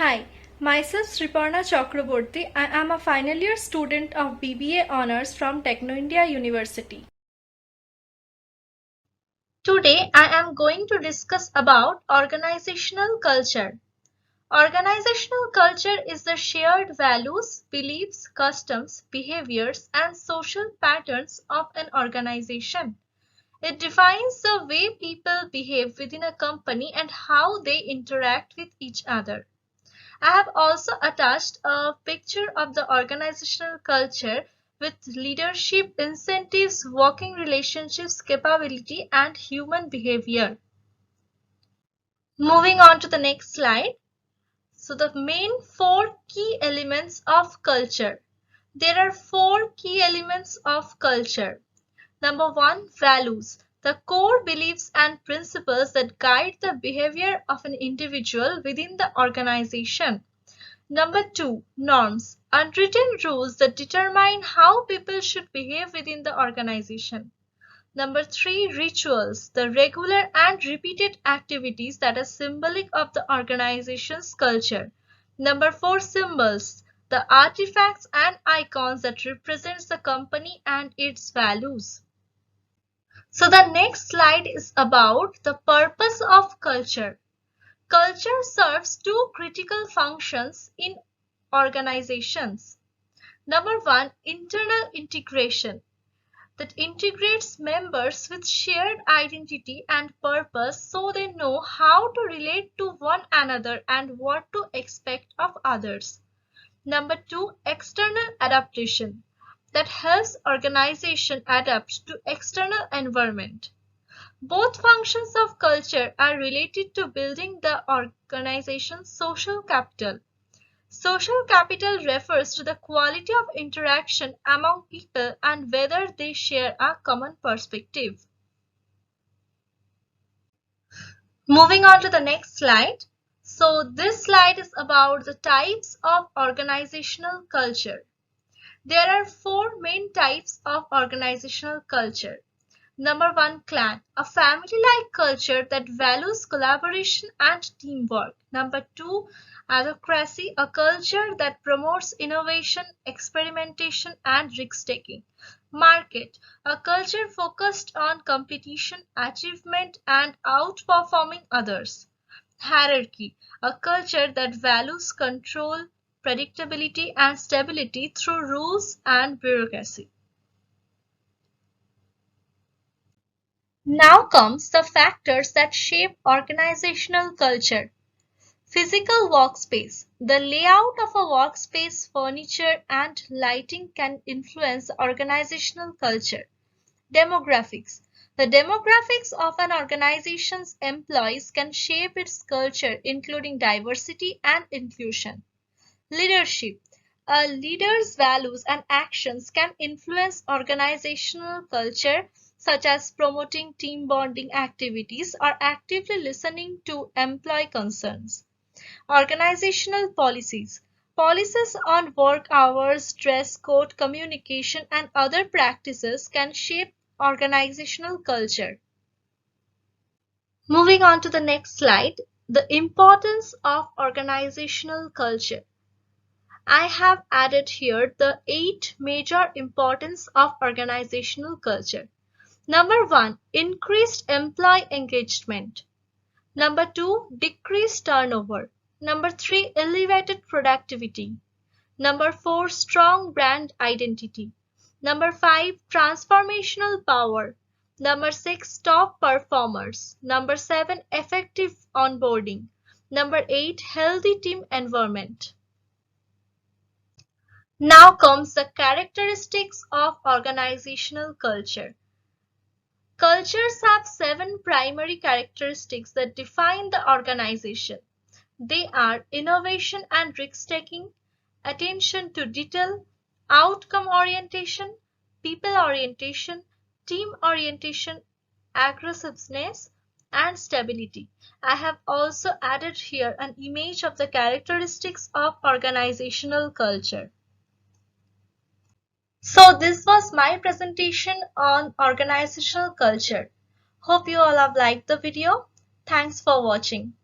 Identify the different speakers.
Speaker 1: Hi, myself Sreeparna Chakraborty. I am a final year student of BBA Honours from Techno India University. Today I am going to discuss about organizational culture. Organizational culture is the shared values, beliefs, customs, behaviors and social patterns of an organization. It defines the way people behave within a company and how they interact with each other. I have also attached a picture of the organizational culture with leadership, incentives, working relationships, capability, and human behavior. Moving on to the next slide. So the main four key elements of culture. There are four key elements of culture. Number one, values. The core beliefs and principles that guide the behavior of an individual within the organization. Number two, norms. Unwritten rules that determine how people should behave within the organization. Number three, rituals. The regular and repeated activities that are symbolic of the organization's culture. Number four, symbols. The artifacts and icons that represents the company and its values. So the next slide is about the purpose of culture. Culture serves two critical functions in organizations. Number one, internal integration that integrates members with shared identity and purpose so they know how to relate to one another and what to expect of others. Number two, external adaptation that helps organization adapt to external environment. Both functions of culture are related to building the organization's social capital. Social capital refers to the quality of interaction among people and whether they share a common perspective. Moving on to the next slide. So this slide is about the types of organizational culture. There are four main types of organizational culture. Number one, clan, a family-like culture that values collaboration and teamwork. Number two, autocracy, a culture that promotes innovation, experimentation, and risk-taking. Market, a culture focused on competition, achievement, and outperforming others. Hierarchy, a culture that values control, predictability, and stability through rules and bureaucracy. Now comes the factors that shape organizational culture. Physical workspace. The layout of a workspace, furniture, and lighting can influence organizational culture. Demographics. The demographics of an organization's employees can shape its culture, including diversity and inclusion. Leadership. A leader's values and actions can influence organizational culture, such as promoting team bonding activities or actively listening to employee concerns. Organizational policies. Policies on work hours, dress code, communication, and other practices can shape organizational culture. Moving on to the next slide, the importance of organizational culture. I have added here the 8 major importance of organizational culture. Number 1, increased employee engagement. Number 2, decreased turnover. Number 3, elevated productivity. Number 4, strong brand identity. Number 5, transformational power. Number 6, top performers. Number 7, effective onboarding. Number 8, healthy team environment. Now comes the characteristics of organizational culture. Cultures have 7 primary characteristics that define the organization. They are innovation and risk-taking, attention to detail, outcome orientation, people orientation, team orientation, aggressiveness, and stability. I have also added here an image of the characteristics of organizational culture. So this was my presentation on organizational culture. Hope you all have liked the video. Thanks for watching.